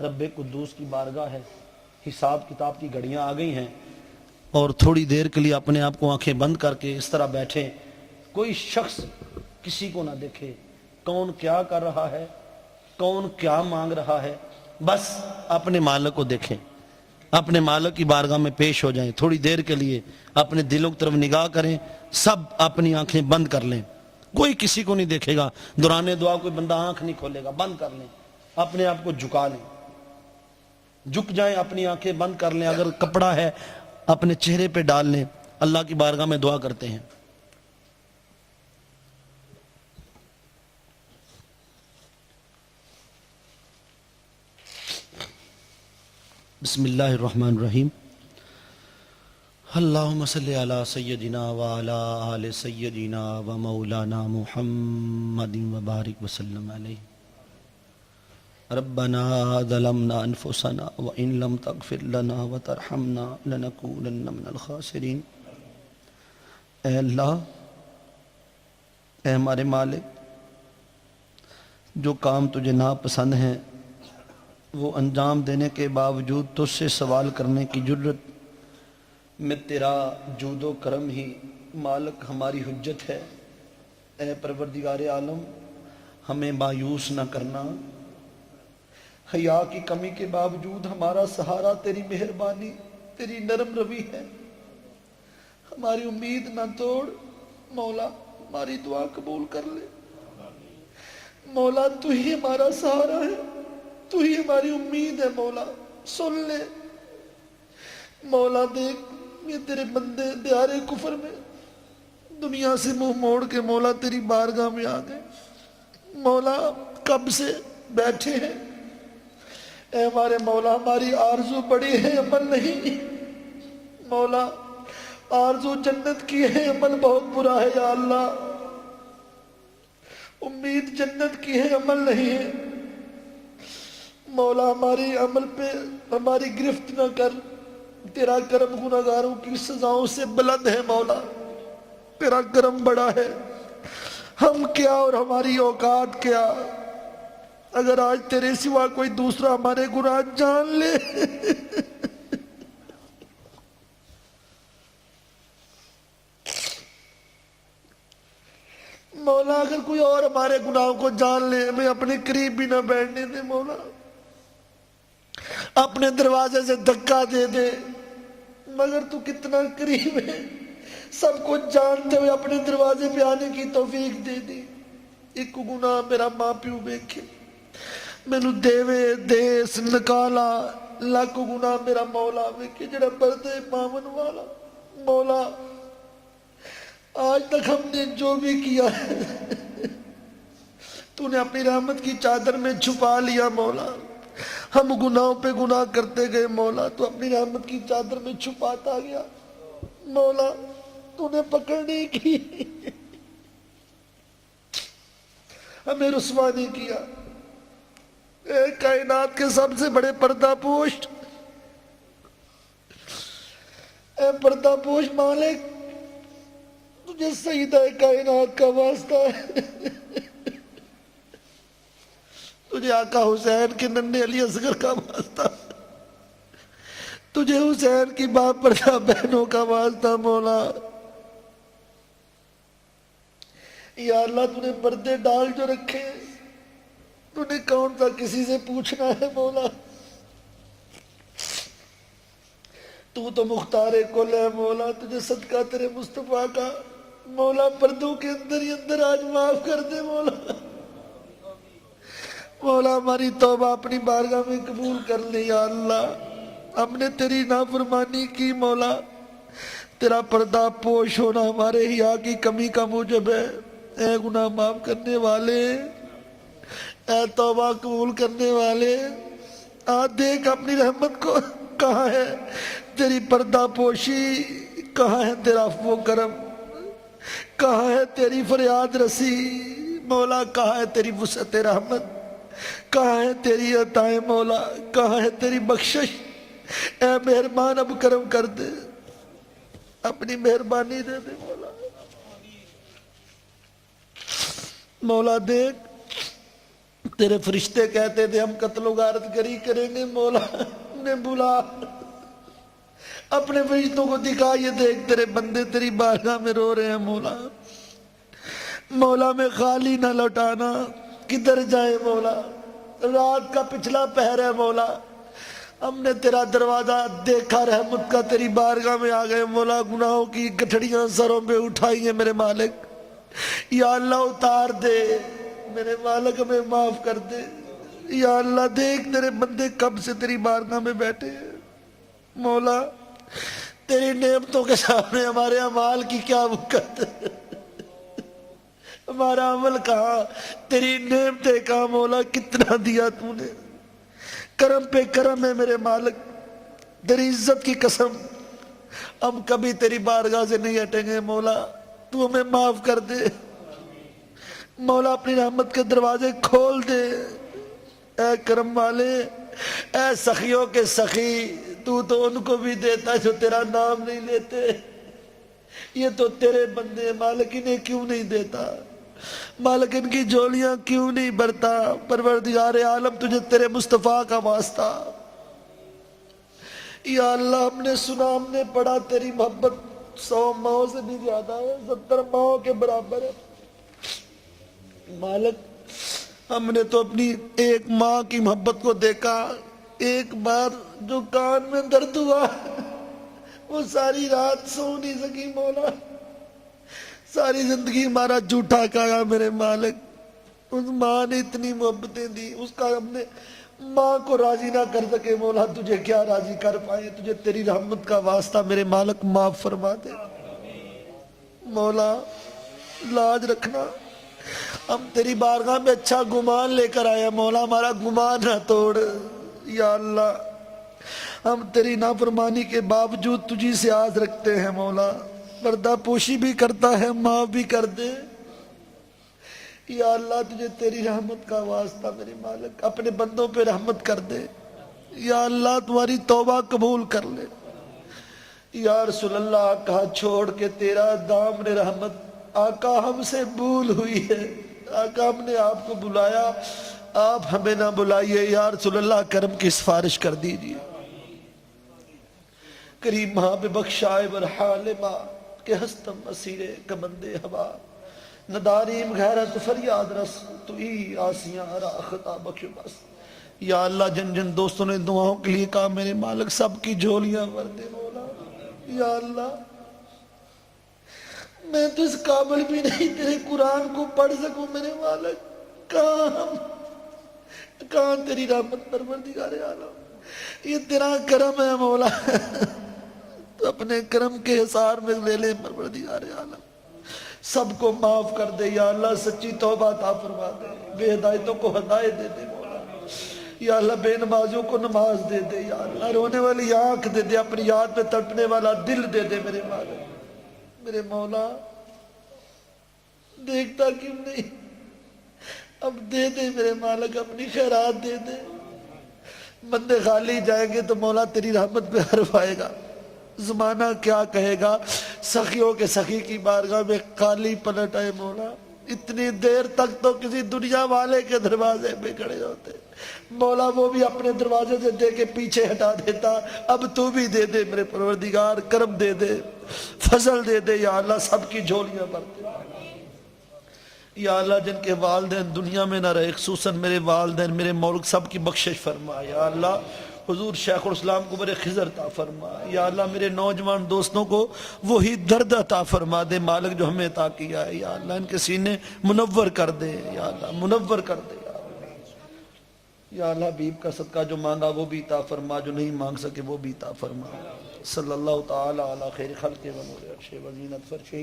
رب قدوس کی بارگاہ ہے، حساب کتاب کی گھڑیاں آ گئی ہیں، اور تھوڑی دیر کے لیے اپنے آپ کو آنکھیں بند کر کے اس طرح بیٹھیں، کوئی شخص کسی کو نہ دیکھے، کون کیا کر رہا ہے، کون کیا مانگ رہا ہے، بس اپنے مالک کو دیکھیں، اپنے مالک کی بارگاہ میں پیش ہو جائیں، تھوڑی دیر کے لیے اپنے دلوں کی طرف نگاہ کریں، سب اپنی آنکھیں بند کر لیں، کوئی کسی کو نہیں دیکھے گا، دوران دعا کوئی بندہ آنکھ نہیں کھولے گا، بند کر لیں، اپنے آپ کو جھکا لیں، جھک جائیں، اپنی آنکھیں بند کر لیں، اگر کپڑا ہے اپنے چہرے پہ ڈال لیں، اللہ کی بارگاہ میں دعا کرتے ہیں۔ بسم اللہ الرحمن الرحیم، اللہم صلی علی سیدنا وعلی آل سیدنا و مولانا محمد وبارک وسلم علیہ۔ ربنا ظلمنا انفسنا وان لم تغفر لنا وترحمنا لنکونن من الخاسرین۔ اے اللہ، اے ہمارے مالک، جو کام تجھے ناپسند ہیں وہ انجام دینے کے باوجود تجھ سے سوال کرنے کی جرت میں تیرا جود و کرم ہی مالک ہماری حجت ہے۔ اے پروردگار عالم، ہمیں مایوس نہ کرنا، حیا کی کمی کے باوجود ہمارا سہارا تیری مہربانی، تیری نرم روی ہے، ہماری امید نہ توڑ، مولا ہماری دعا قبول کر لے۔ مولا تو ہی ہمارا سہارا ہے، تو ہی ہماری امید ہے، مولا سن لے۔ مولا دیکھ، یہ تیرے بندے دیار کفر میں دنیا سے منہ موڑ کے مولا تیری بارگاہ میں آ گئے، مولا کب سے بیٹھے ہیں۔ اے ہمارے مولا، ہماری آرزو بڑی ہے، عمل نہیں، مولا آرزو جنت کی ہے، عمل بہت برا ہے یا اللہ۔ امید جنت کی ہے، عمل نہیں ہے، مولا ہماری عمل پہ ہماری گرفت نہ کر، تیرا کرم گناہگاروں کی سزاؤں سے بلند ہے، مولا تیرا کرم بڑا ہے، ہم کیا اور ہماری اوقات کیا، اگر آج تیرے سوا کوئی دوسرا ہمارے گناہ جان لے۔ مولا اگر کوئی اور ہمارے گناہوں کو جان لے، ہمیں اپنے قریب بھی نہ بیٹھنے دے، مولا اپنے دروازے سے دھکا دے دے، مگر تو کتنا قریب ہے، سب کچھ جانتے ہوئے اپنے دروازے پہ آنے کی توفیق دے دی۔ ایک گناہ میرا ماں پیو ویکھے، مینو دیوے دیس نکالا، لاکھ گناہ میرا مولا ویکھے جڑا پردے پاون والا۔ مولا آج تک ہم نے جو بھی کیا ہے تو نے اپنی رحمت کی چادر میں چھپا لیا، مولا ہم گناہوں پہ گناہ کرتے گئے، مولا تو اپنی رحمت کی چادر میں چھپاتا گیا، مولا تو نے پکڑ نہیں کی، ہمیں رسوا نہیں کیا۔ اے کائنات کے سب سے بڑے پردہ پوش، اے پردہ پوش مالک، تجھے سیدہ کائنات کا واسطہ ہے، تجھے آقا حسین کے ننھے علی اصغر کا واسطہ، تجھے حسین کی باپ پردہ بہنوں کا واسطہ، مولا یا اللہ تو نے پردے ڈال جو رکھے، تو نے کون سا کسی سے پوچھنا ہے، مولا تو مختار کل ہے، مولا تجھے صدقہ تیرے مصطفیٰ کا، مولا پردوں کے اندر ہی اندر آج معاف کر دے، مولا مولا ہماری توبہ اپنی بارگاہ میں قبول کر لے یا اللہ، ہم نے تیری نافرمانی کی، مولا تیرا پردہ پوش ہونا ہمارے حیا کی کمی کا موجب ہے۔ اے گناہ معاف کرنے والے، اے توبہ قبول کرنے والے، دیکھ اپنی رحمت کو، کہاں ہے تیری پردہ پوشی، کہاں ہے تیرا عفو و کرم، کہاں ہے تیری فریاد رسی، مولا کہاں ہے تیری وسعت رحمت، کہاں ہے تیری عطائیں، مولا کہاں ہے تیری بخشش۔ اے مہربان اب کرم کر دے، اپنی مہربانی دے دے، مولا مولا دیکھ تیرے فرشتے کہتے تھے ہم قتل و غارت گری کریں گے، مولا نے بلا اپنے فرشتوں کو دکھا، یہ دیکھ تیرے بندے تیری بارگاہ میں رو رہے ہیں مولا، مولا میں خالی نہ لوٹانا، کدھر جائے مولا، رات کا پچھلا پہر ہے مولا، ہم نے تیرا دروازہ دیکھا رحمت کا، تیری بارگاہ میں آ گئے مولا، گناہوں کی گٹھڑیاں سروں پہ اٹھائی ہیں میرے مالک، یا اللہ اتار دے میرے مالک، ہمیں معاف کر دے، یا اللہ دیکھ تیرے بندے کب سے تیری بارگاہ میں بیٹھے ہیں مولا، تیری نعمتوں کے سامنے ہمارے اعمال کی کیا وقت، ہمارا عمل کہاں، تیری نعمتیں کہاں مولا، کتنا دیا تو نے، کرم پہ کرم ہے میرے مالک، تیری عزت کی قسم ہم کبھی تیری بارگاہ سے نہیں ہٹیں گے مولا، تو ہمیں معاف کر دے مولا، اپنی رحمت کے دروازے کھول دے، اے کرم والے، اے سخیوں کے سخی، تو ان کو بھی دیتا ہے جو تیرا نام نہیں لیتے، یہ تو تیرے بندے، مالک انہیں کیوں نہیں دیتا، مالک ان کی جولیاں کیوں نہیں بھرتا، پروردگار عالم تجھے تیرے مصطفیٰ کا واسطہ، یا اللہ ہم نے سنا، ہم نے پڑھا، تیری محبت 100 ماہوں سے بھی زیادہ ہے، 70 ماہوں کے برابر ہے مالک، ہم نے تو اپنی ایک ماں کی محبت کو دیکھا، ایک بار جو کان میں درد ہوا وہ ساری رات سو نہیں سکی مولا، ساری زندگی ہمارا جھوٹا کھایا میرے مالک، اس ماں نے اتنی محبتیں دی، اس کا ہم نے ماں کو راضی نہ کر سکے مولا، تجھے کیا راضی کر پائے، تجھے تیری رحمت کا واسطہ میرے مالک معاف فرما دے مولا، لاج رکھنا، ہم تیری بارگاہ میں اچھا گمان لے کر آئے مولا، ہمارا گمان نہ توڑ، یا اللہ ہم تیری نافرمانی کے باوجود تجھی سے آس رکھتے ہیں مولا، پردہ پوشی بھی کرتا ہے، معاف بھی کر دے، یا اللہ تجھے تیری رحمت کا واسطہ میرے مالک اپنے بندوں پہ رحمت کر دے، یا اللہ تمہاری توبہ قبول کر لے، یا رسول اللہ کہا چھوڑ کے تیرا دامن رحمت، آقا ہم سے بھول ہوئی ہے، آقا ہم نے آپ کو بلایا، آپ ہمیں نہ بلائیے، یا رسول اللہ کرم کی سفارش کر دیجئے، کریم ماں بے بخشائے برحال ماں کہ ہستم اسیرے کمندے ہوا، نداریم غیرت فریاد رس تو ای آسیاں را خطا بخش بس، یا اللہ جن جن دوستوں نے دعاؤں کے لیے کہا میرے مالک سب کی جھولیاں بھر دے مولا، یا اللہ میں تو اس قابل بھی نہیں تیرے قرآن کو پڑھ سکوں میرے مالک، کہاں تیری رحمت پروردگار عالم، یہ تیرا کرم ہے مولا، تو اپنے کرم کے حصار میں لے لے پروردگار عالم، سب کو معاف کر دے یا اللہ، سچی توبہ عطا فرما دے، بے ہدایتوں کو ہدایت دے دے مولا، یا اللہ بے نمازوں کو نماز دے دے، یا اللہ رونے والی آنکھ دے دے، اپنی یاد میں تڑپنے والا دل دے دے میرے مالک، میرے مولا دیکھتا کیوں نہیں، اب دے دے میرے مالک، اپنی خیرات دے دے، بندے خالی جائیں گے تو مولا تیری رحمت پہ حرف آئے گا، زمانہ کیا کہے گا، سخیوں کے سخی کی بارگاہ میں خالی پلٹ آئے مولا، اتنی دیر تک تو کسی دنیا والے کے دروازے پہ کھڑے ہوتے مولا، وہ بھی اپنے دروازے سے دے کے پیچھے ہٹا دیتا، اب تو بھی دے دے میرے پروردگار، کرم دے دے، فضل دے دے، یا اللہ سب کی جھولیاں بھر دے، یا اللہ جن کے والدین دنیا میں نہ رہے، خصوصاً میرے والدین میرے مولک سب کی بخشش فرما، یا اللہ حضور شیخ الاسلام کو بڑے خضر عطا فرما، یا اللہ میرے نوجوان دوستوں کو وہی درد عطا فرما دے مالک جو ہمیں عطا کیا ہے، یا اللہ ان کے سینے منور کر دے، یا اللہ منور کر دے، یا اللہ حبیب کا صدقہ جو مانگا وہ بھی عطا فرما، جو نہیں مانگ سکے وہ بھی عطا فرما، صلی اللہ تعالی علی خیر خلق و نور عرش و زینت فرشہ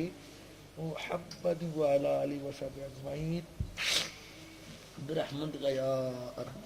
محمد وعلی آلہ وصحبہ اجمعین برحمتک یا ارحم